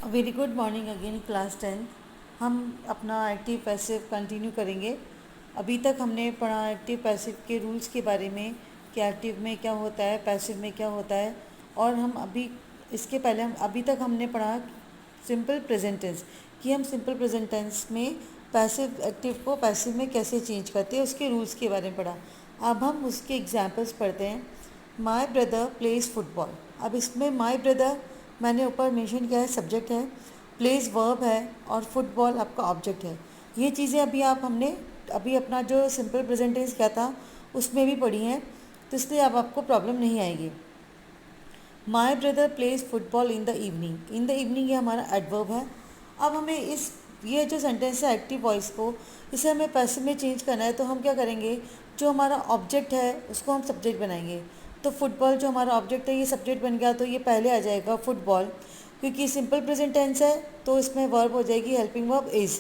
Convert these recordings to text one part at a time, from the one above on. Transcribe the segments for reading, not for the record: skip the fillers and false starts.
Very good morning again class 10। हम अपना active passive continue करेंगे। अभी तक हमने पढ़ा एक्टिव पैसिव के रूल्स के बारे में कि एक्टिव में क्या होता है, पैसिव में क्या होता है। और हम अभी इसके पहले हम अभी तक हमने पढ़ा सिंपल प्रेजेंट टेंस कि हम सिंपल प्रेजेंट टेंस में पैसिव एक्टिव को पैसिव में कैसे चेंज करते हैं, उसके रूल्स के बारे में पढ़ा। अब हम उसके एग्जाम्पल्स पढ़ते हैं। My brother plays football. अब इसमें माई ब्रदर मैंने ऊपर मेंशन किया है, सब्जेक्ट है, प्लेस वर्ब है और फुटबॉल आपका ऑब्जेक्ट है। ये चीज़ें अभी हमने अभी अपना जो सिंपल प्रेजेंट टेंस किया था उसमें भी पढ़ी हैं, तो इसलिए अब आपको प्रॉब्लम नहीं आएगी। My brother plays football in the evening. In the evening ये हमारा एडवर्ब है। अब हमें ये जो सेंटेंस है एक्टिव वॉइस को, इसे हमें पैसिव में चेंज करना है, तो हम क्या करेंगे, जो हमारा ऑब्जेक्ट है उसको हम सब्जेक्ट बनाएंगे। तो फुटबॉल जो हमारा ऑब्जेक्ट है ये सब्जेक्ट बन गया, तो ये पहले आ जाएगा फुटबॉल, क्योंकि सिंपल प्रेजेंट टेंस है तो इसमें वर्ब हो जाएगी हेल्पिंग वर्ब इज़।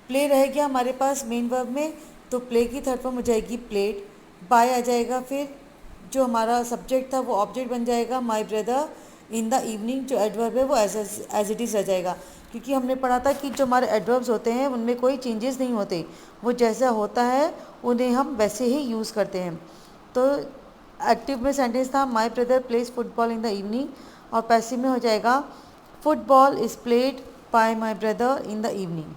प्ले रह गया हमारे पास मेन वर्ब में, तो प्ले की थर्ड फॉर्म हो जाएगी प्लेड। बाय आ जाएगा, फिर जो हमारा सब्जेक्ट था वो ऑब्जेक्ट बन जाएगा माई ब्रदर इन द इवनिंग। जो एडवर्ब है वो एज इट इज़ रह जाएगा, क्योंकि हमने पढ़ा था कि जो हमारे एडवर्ब्स होते हैं उनमें कोई चेंजेस नहीं होते, वो जैसा होता है उन्हें हम वैसे ही यूज़ करते हैं। तो एक्टिव में सेंटेंस था my brother plays football in the evening, और पैसिव में हो जाएगा football is played by my brother in the evening.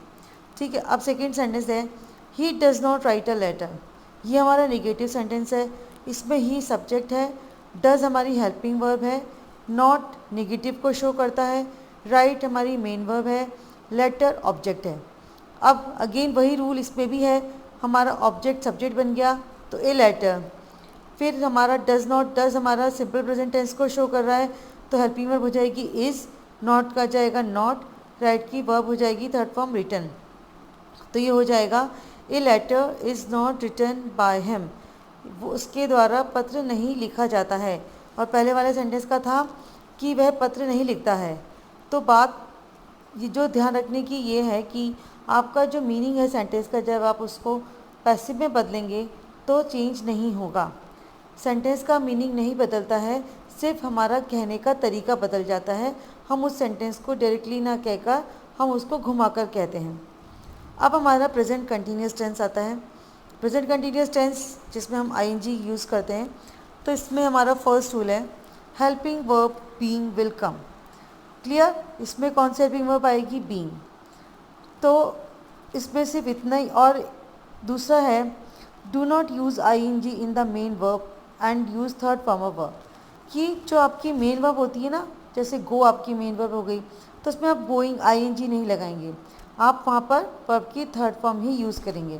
ठीक है। अब सेकेंड सेंटेंस है he does not write a letter. ये हमारा नेगेटिव सेंटेंस है। इसमें ही सब्जेक्ट है, डज हमारी हेल्पिंग वर्ब है, नॉट नेगेटिव को शो करता है, राइट हमारी मेन वर्ब है, लेटर ऑब्जेक्ट है। अब अगेन वही रूल इसमें भी है, हमारा ऑब्जेक्ट सब्जेक्ट बन गया तो ए लेटर। फिर हमारा डज नॉट, डज हमारा सिंपल प्रेजेंट टेंस को शो कर रहा है, तो हेल्पिंग वर्ब हो जाएगी इज़, नॉट का जाएगा नॉट, राइट की वर्ब हो जाएगी थर्ड फॉर्म रिटन। तो ये हो जाएगा a letter is not written by him. वो उसके द्वारा पत्र नहीं लिखा जाता है, और पहले वाले सेंटेंस का था कि वह पत्र नहीं लिखता है। तो बात ये जो ध्यान रखने की ये है कि आपका जो मीनिंग है सेंटेंस का, जब आप उसको पैसिव में बदलेंगे तो चेंज नहीं होगा। सेंटेंस का मीनिंग नहीं बदलता है, सिर्फ हमारा कहने का तरीका बदल जाता है। हम उस सेंटेंस को डायरेक्टली ना कहकर हम उसको घुमाकर कहते हैं। अब हमारा प्रेजेंट कंटिन्यूस टेंस आता है। प्रेजेंट कंटिन्यूस टेंस जिसमें हम आईएनजी यूज़ करते हैं, तो इसमें हमारा फर्स्ट रूल है helping verb being will come. Clear. इसमें कौन सी हेल्पिंग वर्ब आएगी, बीइंग। तो इसमें सिर्फ इतना ही। और दूसरा है do not use ING in the main verb and use third form of verb. कि जो आपकी मेन वर्ब होती है ना, जैसे गो आपकी मेन वर्ब हो गई, तो उसमें आप गोइंग आईएनजी नहीं लगाएंगे, आप वहाँ पर वर्ब की थर्ड फॉर्म ही यूज़ करेंगे।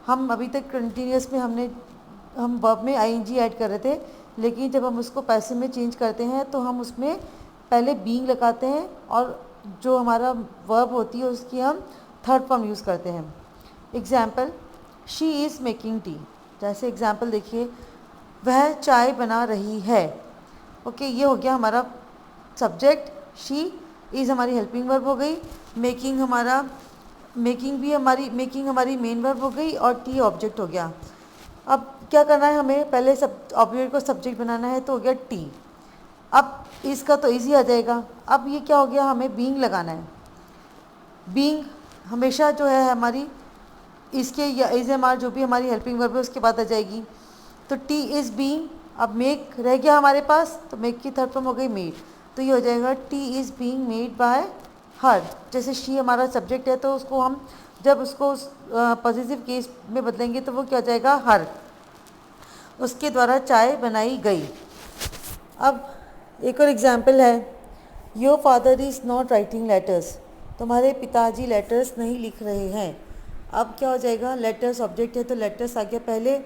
हम अभी तक कंटिन्यूस में हम वर्ब में आईएनजी ऐड कर रहे थे, लेकिन जब हम उसको पैसिव में चेंज करते हैं तो हम उसमें पहले बीइंग लगाते हैं, और जो हमारा वर्ब होती है उसकी हम थर्ड फॉर्म यूज़ करते हैं। Example, she is making tea. जैसे एग्जाम्पल देखिए, वह चाय बना रही है। ओके, ये हो गया हमारा सब्जेक्ट, शी इज़ हमारी हेल्पिंग वर्ब हो गई, मेकिंग हमारी मेन वर्ब हो गई, और टी ऑब्जेक्ट हो गया। अब क्या करना है हमें, पहले सब ऑब्जेक्ट को सब्जेक्ट बनाना है, तो हो गया टी। अब इसका तो इजी आ जाएगा। अब ये क्या हो गया, हमें बीइंग लगाना है। बीइंग हमेशा जो है हमारी इसके या इज एम आर जो भी हमारी हेल्पिंग वर्ब है उसके बाद आ जाएगी। तो टी इज़ बीइंग। अब मेक रह गया हमारे पास, तो मेक की थर्ड फॉर्म हो गई मेड, तो ये हो जाएगा T is being made by हर। जैसे शी हमारा सब्जेक्ट है, तो उसको हम जब उसको पॉजिटिव केस में बदलेंगे तो वो क्या हो जाएगा, हर, उसके द्वारा चाय बनाई गई। अब एक और एग्जाम्पल है, your father is not writing letters. तुम्हारे पिताजी लेटर्स नहीं लिख रहे हैं। अब क्या हो जाएगा, लेटर्स ऑब्जेक्ट है तो लेटर्स आ गया पहले।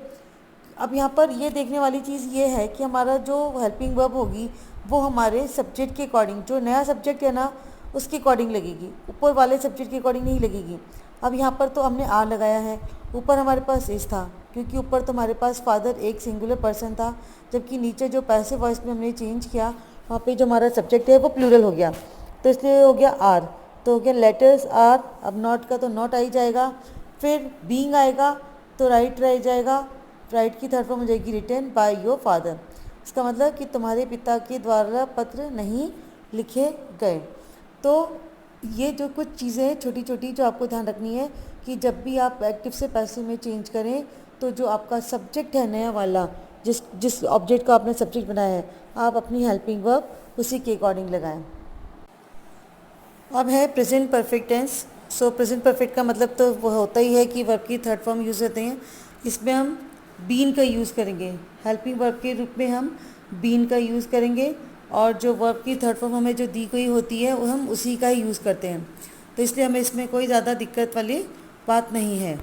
अब यहाँ पर ये देखने वाली चीज़ ये है कि हमारा जो हेल्पिंग वर्ब होगी वो हमारे सब्जेक्ट के अकॉर्डिंग, जो नया सब्जेक्ट है ना उसके अकॉर्डिंग लगेगी, ऊपर वाले सब्जेक्ट के अकॉर्डिंग नहीं लगेगी। अब यहाँ पर तो हमने आर लगाया है, ऊपर हमारे पास इस था, क्योंकि ऊपर तो हमारे पास फादर एक सिंगुलर पर्सन था, जबकि नीचे जो पैसिव वॉइस में हमने चेंज किया वहाँ पे जो हमारा सब्जेक्ट है वो प्लूरल हो गया, तो इसलिए हो गया आर। तो हो गया लेटर्स आर। अब नॉट का तो नॉट आ ही जाएगा, फिर बीइंग आएगा तो राइट रह जाएगा, राइट की थर्ड फॉर्म हो जाएगी रिटन बाय योर फादर। इसका मतलब कि तुम्हारे पिता के द्वारा पत्र नहीं लिखे गए। तो ये जो कुछ चीज़ें हैं छोटी छोटी जो आपको ध्यान रखनी है कि जब भी आप एक्टिव से पैसिव में चेंज करें तो जो आपका सब्जेक्ट है नया वाला, जिस जिस ऑब्जेक्ट का आपने सब्जेक्ट बनाया है, आप अपनी हेल्पिंग वर्ब उसी के अकॉर्डिंग लगाएं। अब है present perfect tense. So present perfect का मतलब तो वो होता ही है कि वर्ब की थर्ड फॉर्म यूज़ होते हैं। इसमें हम बीन का यूज़ करेंगे, हेल्पिंग वर्ब के रूप में हम बीन का यूज़ करेंगे, और जो वर्ब की थर्ड फॉर्म हमें जो दी गई होती है वो हम उसी का ही यूज़ करते हैं। तो इसलिए हमें इसमें कोई ज़्यादा दिक्कत वाली बात नहीं है।